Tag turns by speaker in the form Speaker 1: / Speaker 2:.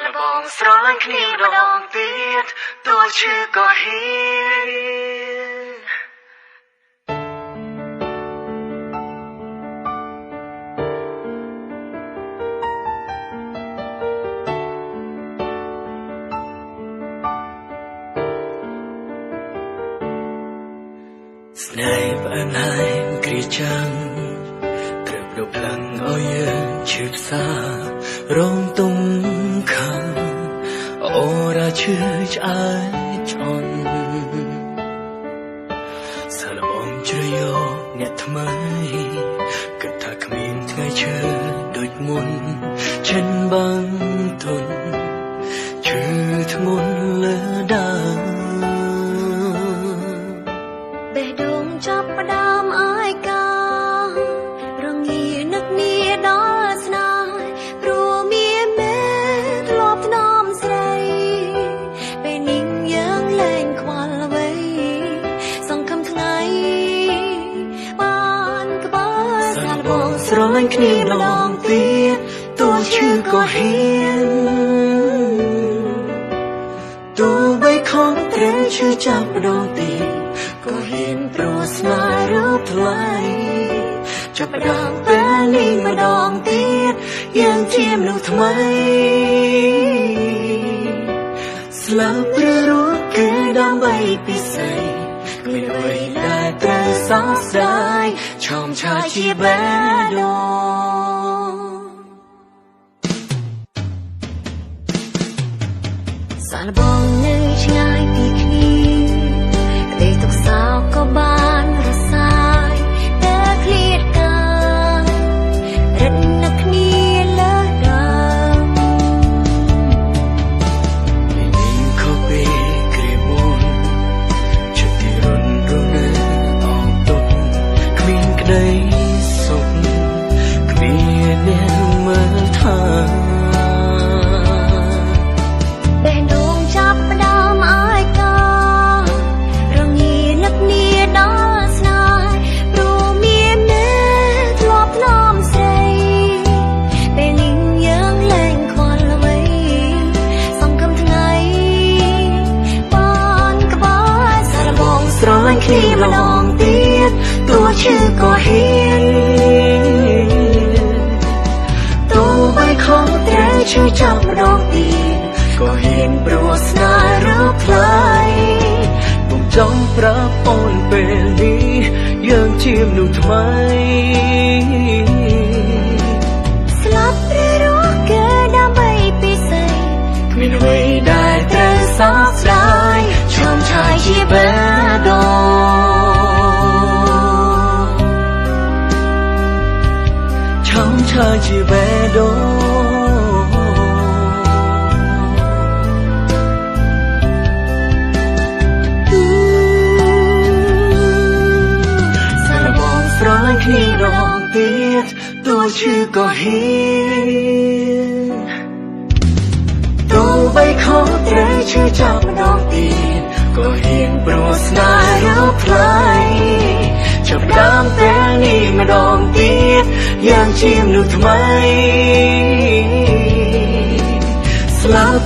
Speaker 1: ละบองស្រឡាញ់គ្នាម្ដងទៀតទោះឈឺក៏ហ៊ានស្នេហ៍ផ្អែមហើយគ្រាចាំងត្រូវប្រផ្លាំងឲ្យយើងឈឺផ្សារងទុំខំអូរ៉ាឈឺឆ្អើចអន់សាឡបងជ្រយកអ្នកថ្មីគិតថាគ្មានថ្ងៃឈឺដូចមុនចិនបងទុនឈឺធ្ងន់លើដើម
Speaker 2: ចាប់ផ្ដើមអើយការងានឹកនីដល់ស្នេហ៍ព្រោះមានមេធ្លាប់ថ្នមស្រីពេលនេះយើងលែងខ្វល់អ្វីសង្ឃឹមថ្ងៃបានក្បែរសាឡបង
Speaker 1: ស្រឡាញ់គ្នាម្ដងទៀតទោះឈឺក៏ហ៊ានទោះបីខំត្រូវឈឺចាប់ម្ដងទៀតក៏ហ៊ានព្រោះស្នេហ៍រូបថ្លៃចាប់ផ្ដើមពេលនេះម្ដងទៀតយើងជាមនុស្សថ្មីស្លាប់ឬរស់គឺដើម្បីពិសេសគ្មានអ្វីដែលត្រូវសោកស្ដាយឆោមឆាយជាបេះដូង
Speaker 2: សាឡបងនៅឆ្ងាយពីគ្នាក្តីទុកសោកក៏បានរសាយតែឃ្លាតកាយរត់នឹកគ្នាលើដើម
Speaker 1: ពេលខុសពីគ្រាមុនចិត្តទីរន់រនៅអងទុកគ្មានក្តីសុខគ្មានអ្នកមើលថាគ្នាម្ដងទៀតទោះឈឺក៏ហ៊ានទោះបីខំត្រូវឈឺចាប់ម្ដងទៀតក៏ហ៊ានព្រោះស្នេហ៍រូបថ្លៃពុំចង់ប្រាប់អូនពេលនេះយើងជាមនុស្សថ្មី
Speaker 2: ស្លាប់ឬរស់គឺដើម្បីពិសេស
Speaker 1: គ្មានអ្វីដែលត្រូវសោកស្ដាយឆោមឆាយជាបេះដូងឆោមឆាយជាបេះដូងសាឡបងស្រឡាញ់គ្នាម្ដងទៀតទោះឈឺក៏ហ៊ានទោះបីខំត្រូវឈឺចាប់ម្ដងទៀតក៏ហ៊ានព្រោះស្នេហ៍រូបថ្លៃចាប់ផ្ដើមពេលនេះម្ដងទៀតយើងជាមនុស្សថ្មីស្លាប់